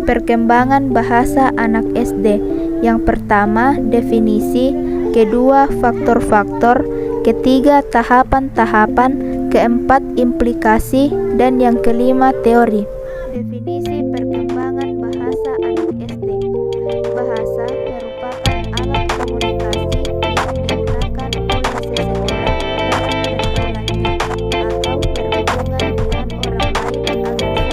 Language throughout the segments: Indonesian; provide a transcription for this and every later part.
Perkembangan bahasa anak SD. Yang pertama, definisi. Kedua, faktor-faktor. Ketiga, tahapan-tahapan. Keempat, implikasi. Dan yang kelima, teori. Definisi perkembangan bahasa anak SD. Bahasa merupakan alat komunikasi yang digunakan oleh seseorang dalam bergaul atau berhubungan dengan orang lain agar saling mengenal.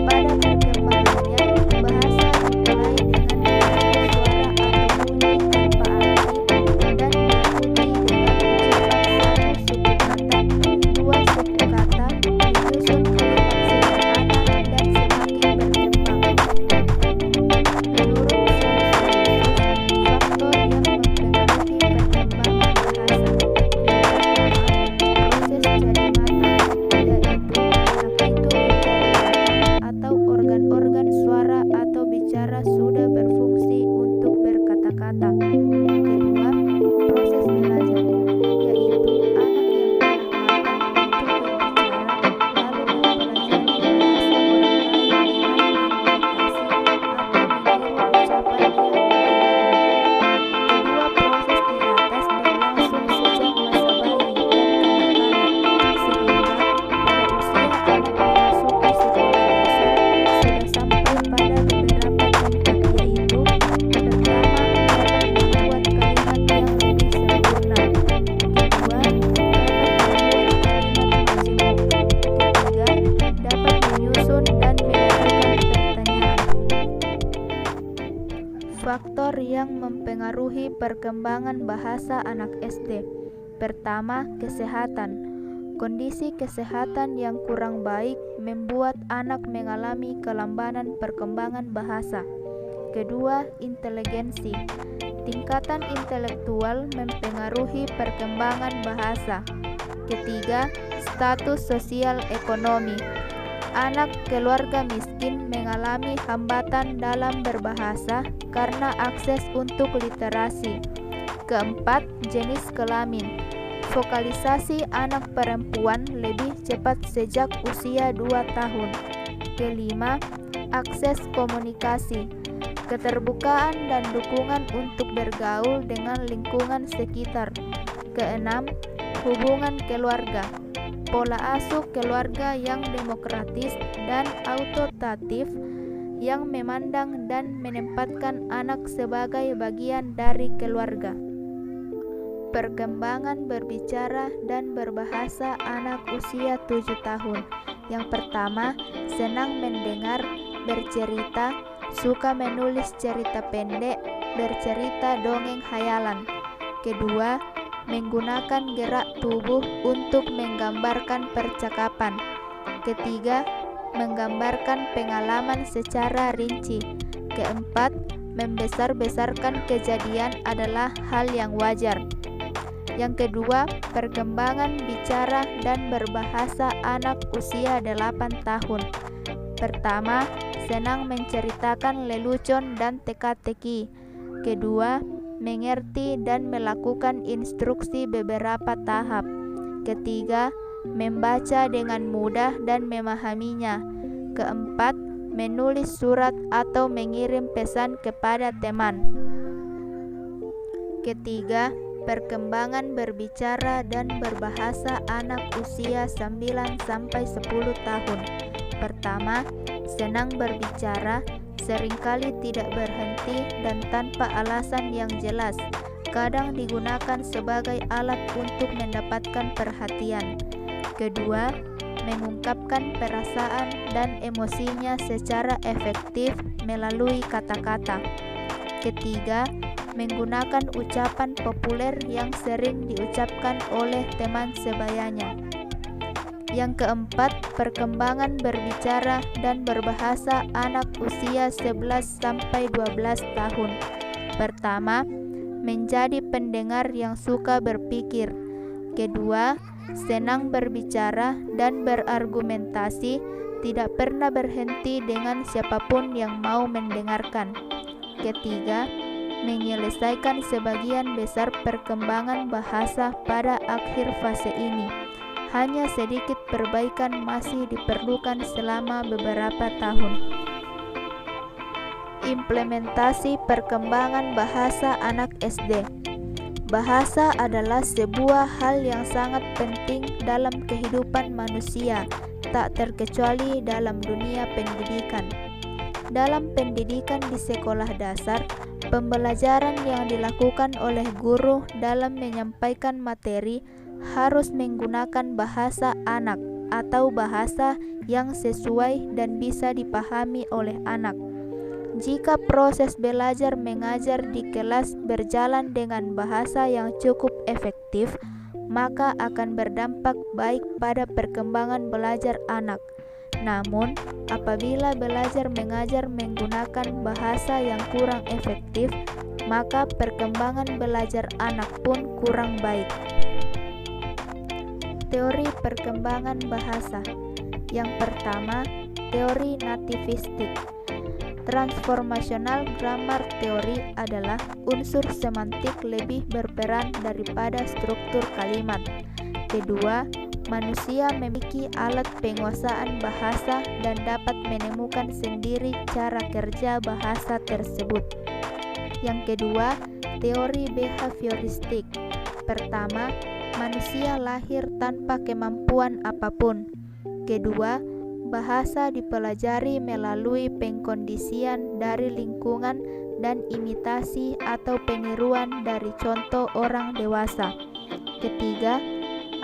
Pada perkembangannya, bahasa dimulai dengan suara atau bunyi tanpa arti dan diikuti dengan ucapan satu suku kata, dua suku kata, disusun kalimat sederhana dan semakin berkembang. Menurut faktor yang mempengaruhi perkembangan bahasa, proses jadi mata, yaitu anak itu atau organ-organ suara atau bicara sudah berfungsi untuk berkata-kata. Kedua, proses belajar, yaitu anak yang faktor yang mempengaruhi perkembangan bahasa anak SD. Pertama, kesehatan. Kondisi kesehatan yang kurang baik membuat anak mengalami kelambanan perkembangan bahasa. Kedua, inteligensi. Tingkatan intelektual mempengaruhi perkembangan bahasa. Ketiga, status sosial ekonomi. Anak keluarga miskin mengalami hambatan dalam berbahasa karena akses untuk literasi. Keempat, jenis kelamin. Vokalisasi anak perempuan lebih cepat sejak usia 2 tahun. Kelima, akses komunikasi. Keterbukaan dan dukungan untuk bergaul dengan lingkungan sekitar. Keenam, hubungan keluarga. Pola asuh keluarga yang demokratis dan autoritatif yang memandang dan menempatkan anak sebagai bagian dari keluarga. Perkembangan berbicara dan berbahasa anak usia 7 tahun. Yang pertama, senang mendengar, bercerita, suka menulis cerita pendek, bercerita dongeng hayalan. Kedua, menggunakan gerak tubuh untuk menggambarkan percakapan. Ketiga, menggambarkan pengalaman secara rinci. Keempat, membesar-besarkan kejadian adalah hal yang wajar. Yang kedua, perkembangan bicara dan berbahasa anak usia 8 tahun. Pertama, senang menceritakan lelucon dan teka-teki. Kedua, mengerti dan melakukan instruksi beberapa tahap. Ketiga, membaca dengan mudah dan memahaminya. Keempat, menulis surat atau mengirim pesan kepada teman. Ketiga, perkembangan berbicara dan berbahasa anak usia 9-10 tahun. Pertama, senang berbicara, seringkali tidak berhenti dan tanpa alasan yang jelas. Kadang digunakan sebagai alat untuk mendapatkan perhatian. Kedua, mengungkapkan perasaan dan emosinya secara efektif melalui kata-kata. Ketiga, menggunakan ucapan populer yang sering diucapkan oleh teman sebayanya. Yang keempat, perkembangan berbicara dan berbahasa anak usia 11-12 tahun. Pertama, menjadi pendengar yang suka berpikir. Kedua, senang berbicara dan berargumentasi, tidak pernah berhenti dengan siapapun yang mau mendengarkan. Ketiga, menyelesaikan sebagian besar perkembangan bahasa pada akhir fase ini. hanya sedikit perbaikan masih diperlukan selama beberapa tahun. Implementasi perkembangan bahasa anak SD. Bahasa adalah sebuah hal yang sangat penting dalam kehidupan manusia, tak terkecuali dalam dunia pendidikan. Dalam pendidikan di sekolah dasar, pembelajaran yang dilakukan oleh guru dalam menyampaikan materi harus menggunakan bahasa anak atau bahasa yang sesuai dan bisa dipahami oleh anak. Jika proses belajar mengajar di kelas berjalan dengan bahasa yang cukup efektif, maka akan berdampak baik pada perkembangan belajar anak. Namun, apabila belajar mengajar menggunakan bahasa yang kurang efektif, maka perkembangan belajar anak pun kurang baik. Teori perkembangan bahasa. Yang pertama, teori nativistik. Transformational grammar theory adalah unsur semantik lebih berperan daripada struktur kalimat. Kedua, manusia memiliki alat penguasaan bahasa dan dapat menemukan sendiri cara kerja bahasa tersebut. Yang kedua, teori behavioristik. Pertama, manusia lahir tanpa kemampuan apapun. Kedua, bahasa dipelajari melalui pengkondisian dari lingkungan dan imitasi atau peniruan dari contoh orang dewasa. Ketiga,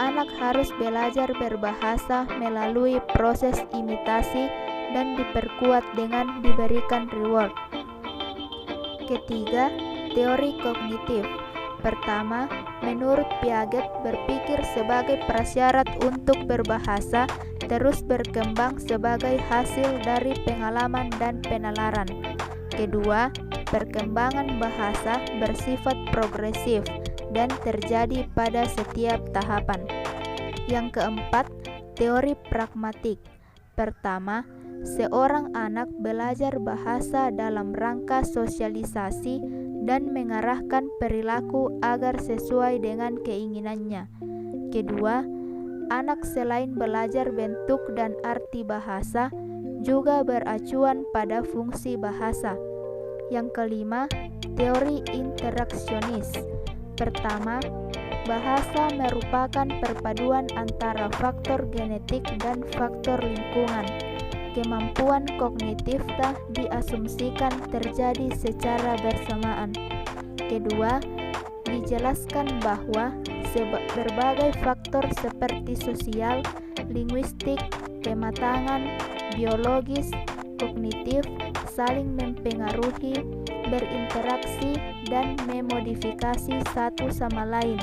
anak harus belajar berbahasa melalui proses imitasi dan diperkuat dengan diberikan reward. Ketiga, teori kognitif. Pertama, menurut Piaget, berpikir sebagai prasyarat untuk berbahasa terus berkembang sebagai hasil dari pengalaman dan penalaran. Kedua, perkembangan bahasa bersifat progresif dan terjadi pada setiap tahapan. Yang keempat, teori pragmatik. Pertama, seorang anak belajar bahasa dalam rangka sosialisasi dan mengarahkan perilaku agar sesuai dengan keinginannya. Kedua, anak selain belajar bentuk dan arti bahasa, juga beracuan pada fungsi bahasa. Yang kelima, teori interaksionis. Pertama, bahasa merupakan perpaduan antara faktor genetik dan faktor lingkungan. Kemampuan kognitif diasumsikan terjadi secara bersamaan. Kedua, dijelaskan bahwa berbagai faktor seperti sosial, linguistik, kematangan, biologis, kognitif saling mempengaruhi, berinteraksi, dan memodifikasi satu sama lain,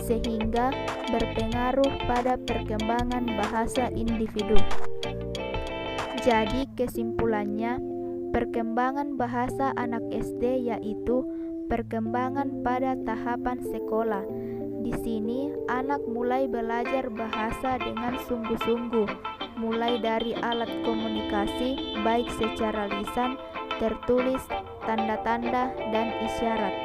sehingga berpengaruh pada perkembangan bahasa individu. Jadi kesimpulannya, perkembangan bahasa anak SD yaitu perkembangan pada tahapan sekolah. Di sini anak mulai belajar bahasa dengan sungguh-sungguh, mulai dari alat komunikasi baik secara lisan, tertulis, tanda-tanda, dan isyarat.